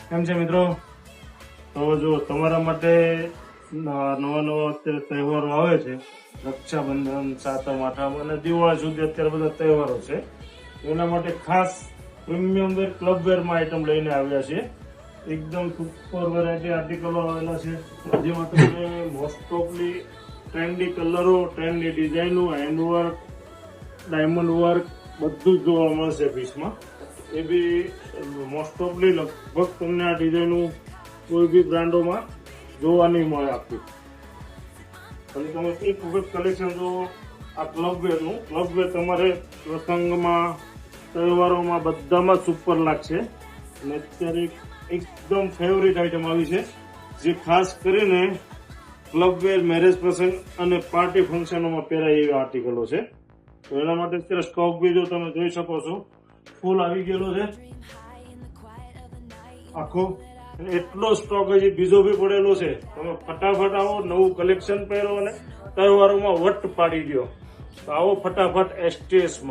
કેમ છે મિત્રો? તો જો તમારા માટે નવા અત્યારે તહેવારો આવે છે, રક્ષાબંધન, સાતમ આઠમ અને દિવાળી સુધી અત્યારે બધા તહેવારો છે. એના માટે ખાસ પ્રીમિયમ વેર ક્લબ વેરમાં આઈટમ લઈને આવ્યા છે. એકદમ સુપર વેરાયટી આર્ટિકલો આવેલા છે, જેમાં તમને મોસ્ટ ઓફલી ટ્રેન્ડી કલરો, ટ્રેન્ડી ડિઝાઇનો, હેન્ડવર્ક, ડાયમંડ વર્ક બધું જ જોવા મળશે પીસમાં. એ બી મોસ્ટ ઓફલી લગભગ તમને આ ડિઝાઇનો કોઈ બી બ્રાન્ડોમાં જોવા નહીં મળે આપી. અને તમે એક વખત કલેક્શન જો આ ક્લબ વેર તમારે પ્રસંગમાં, તહેવારોમાં બધામાં સુપર લાગશે. અને અત્યારે એકદમ ફેવરિટ આઈટમ આવી છે, જે ખાસ કરીને ક્લબ વેર, મેરેજ પ્રસંગ અને પાર્ટી ફંક્શનોમાં પહેરાય એવા આર્ટિકલો છે. તો એના માટે અત્યારે સ્ટોક બી જો તમે જોઈ શકો છો, ફૂલ આવી ગયેલો છે આખો. એટલો સ્ટોક હજી બીજો બી પડેલો છે. તમે ફટાફટ આવો, નવું કલેક્શન પહેરો અને તહેવારોમાં વટ પાડી દો. તો આવો ફટાફટ STS માં.